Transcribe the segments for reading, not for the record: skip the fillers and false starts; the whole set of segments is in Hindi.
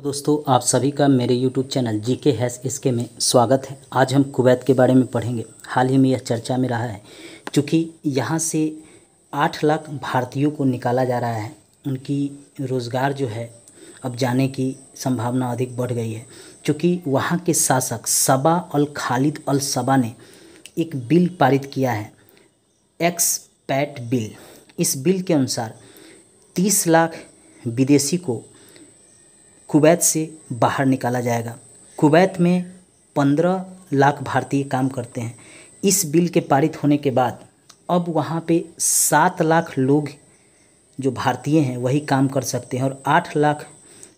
दोस्तों, आप सभी का मेरे YouTube चैनल जीके हैश इसके में स्वागत है। आज हम कुवैत के बारे में पढ़ेंगे। हाल ही में यह चर्चा में रहा है क्योंकि यहाँ से 8 लाख भारतीयों को निकाला जा रहा है। उनकी रोज़गार जो है अब जाने की संभावना अधिक बढ़ गई है क्योंकि वहाँ के शासक सबा अल खालिद अल सबा ने एक बिल पारित किया है, एक्सपैट बिल। इस बिल के अनुसार 30 लाख विदेशी को कुवैत से बाहर निकाला जाएगा। कुवैत में 15 लाख भारतीय काम करते हैं। इस बिल के पारित होने के बाद अब वहाँ पे 7 लाख लोग जो भारतीय हैं वही काम कर सकते हैं और 8 लाख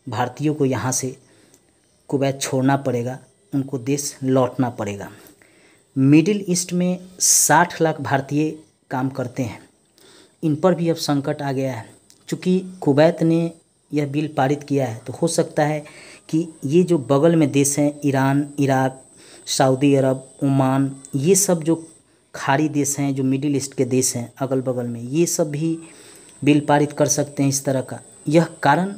भारतीयों को यहाँ से कुवैत छोड़ना पड़ेगा, उनको देश लौटना पड़ेगा। मिडिल ईस्ट में 60 लाख भारतीय काम करते हैं। इन पर भी अब संकट आ गया है क्योंकि कुवैत ने यह बिल पारित किया है, तो हो सकता है कि ये जो बगल में देश हैं, ईरान, इराक, सऊदी अरब, ओमान, ये सब जो खाड़ी देश हैं, जो मिडिल ईस्ट के देश हैं अगल बगल में, ये सब भी बिल पारित कर सकते हैं इस तरह का। यह कारण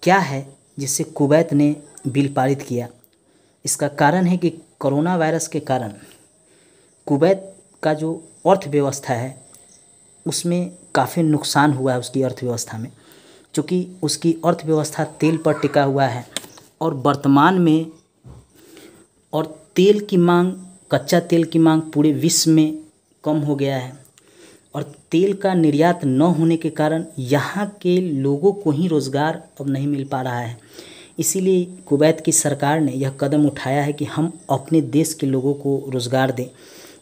क्या है जिससे कुवैत ने बिल पारित किया? इसका कारण है कि कोरोना वायरस के कारण कुवैत का जो अर्थव्यवस्था है उसमें काफ़ी नुकसान हुआ है, उसकी अर्थव्यवस्था में, क्योंकि उसकी अर्थव्यवस्था तेल पर टिका हुआ है और वर्तमान में तेल की मांग, कच्चा तेल की मांग पूरे विश्व में कम हो गया है और तेल का निर्यात न होने के कारण यहाँ के लोगों को ही रोज़गार अब नहीं मिल पा रहा है। इसीलिए कुवैत की सरकार ने यह कदम उठाया है कि हम अपने देश के लोगों को रोज़गार दें।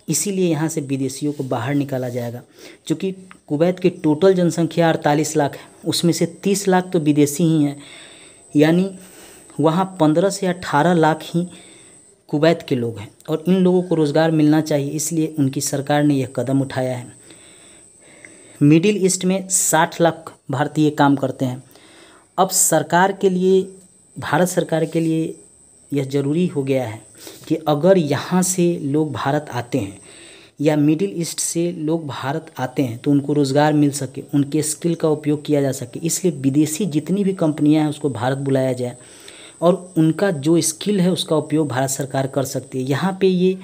इसीलिए यहाँ से विदेशियों को बाहर निकाला जाएगा। क्योंकि कुवैत की टोटल जनसंख्या 48 लाख है, उसमें से 30 लाख तो विदेशी ही हैं, यानी वहाँ 15 से 18 लाख ही कुवैत के लोग हैं और इन लोगों को रोज़गार मिलना चाहिए, इसलिए उनकी सरकार ने यह कदम उठाया है। मिडिल ईस्ट में 60 लाख भारतीय काम करते हैं। अब सरकार के लिए, भारत सरकार के लिए यह ज़रूरी हो गया है कि अगर यहाँ से लोग भारत आते हैं या मिडिल ईस्ट से लोग भारत आते हैं तो उनको रोज़गार मिल सके, उनके स्किल का उपयोग किया जा सके। इसलिए विदेशी जितनी भी कंपनियां हैं उसको भारत बुलाया जाए और उनका जो स्किल है उसका उपयोग भारत सरकार कर सकती है। यहाँ पे ये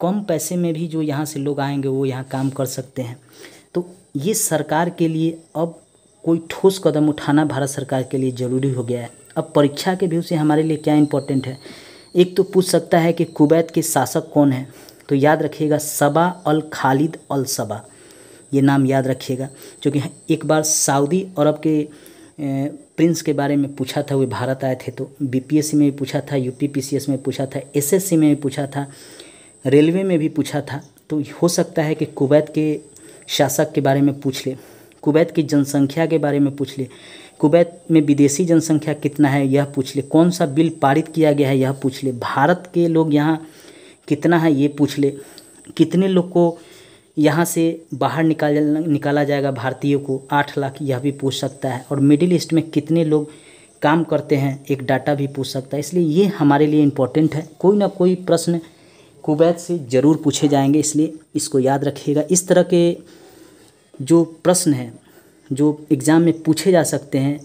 कम पैसे में भी जो यहाँ से लोग आएंगे वो यहाँ काम कर सकते हैं। तो ये सरकार के लिए अब कोई ठोस कदम उठाना भारत सरकार के लिए ज़रूरी हो गया है। अब परीक्षा के व्यू से हमारे लिए क्या इम्पोर्टेंट है? एक तो पूछ सकता है कि कुवैत के शासक कौन है, तो याद रखिएगा सबा अल खालिद अल सबा, ये नाम याद रखिएगा। क्योंकि एक बार सऊदी अरब के प्रिंस के बारे में पूछा था, वे भारत आए थे, तो बीपीएससी में भी पूछा था, यूपीपीसीएस में पूछा था, एसएससी में भी पूछा था, रेलवे में भी पूछा था। तो हो सकता है कि कुवैत के शासक के बारे में पूछ ले, कुवैत की जनसंख्या के बारे में पूछ ले, कुवैत में विदेशी जनसंख्या कितना है यह पूछ ले, कौन सा बिल पारित किया गया है यह पूछ ले, भारत के लोग यहाँ कितना है ये पूछ ले, कितने लोग को यहाँ से बाहर निकाला जाएगा भारतीयों को 8 लाख, यह भी पूछ सकता है। और मिडिल ईस्ट में कितने लोग काम करते हैं एक डाटा भी पूछ सकता है। इसलिए ये हमारे लिए इम्पोर्टेंट है। कोई ना कोई प्रश्न कुवैत से ज़रूर पूछे जाएंगे, इसलिए इसको याद रखिएगा। इस तरह के जो प्रश्न हैं जो एग्ज़ाम में पूछे जा सकते हैं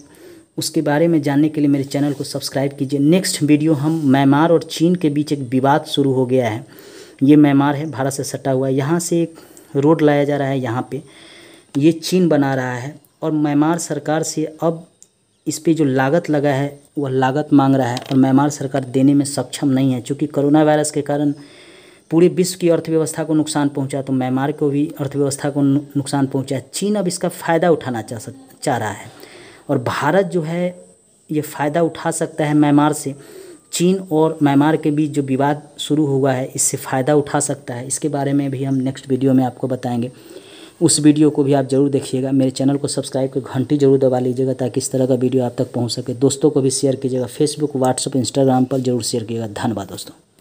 उसके बारे में जानने के लिए मेरे चैनल को सब्सक्राइब कीजिए। नेक्स्ट वीडियो हम म्यांमार और चीन के बीच एक विवाद शुरू हो गया है। ये म्यांमार है, भारत से सटा हुआ है, यहाँ से एक रोड लाया जा रहा है, यहाँ पे ये चीन बना रहा है और म्यांमार सरकार से अब इस पे जो लागत लगा है वह लागत मांग रहा है और म्यांमार सरकार देने में सक्षम नहीं है। चूँकि कोरोना वायरस के कारण पूरे विश्व की अर्थव्यवस्था को नुकसान पहुंचा, तो म्यांमार को भी अर्थव्यवस्था को नुकसान पहुंचा। चीन अब इसका फ़ायदा उठाना चाह रहा है और भारत जो है ये फ़ायदा उठा सकता है म्यांमार से। चीन और म्यांमार के बीच जो विवाद शुरू हुआ है इससे फ़ायदा उठा सकता है। इसके बारे में भी हम नेक्स्ट वीडियो में आपको बताएंगे। उस वीडियो को भी आप ज़रूर देखिएगा। मेरे चैनल को सब्सक्राइब कर घंटी ज़रूर दबा लीजिएगा ताकि इस तरह का वीडियो आप तक पहुँच सके। दोस्तों को भी शेयर कीजिएगा, फेसबुक, व्हाट्सएप, इंस्टाग्राम पर ज़रूर शेयर कीजिएगा। धन्यवाद दोस्तों।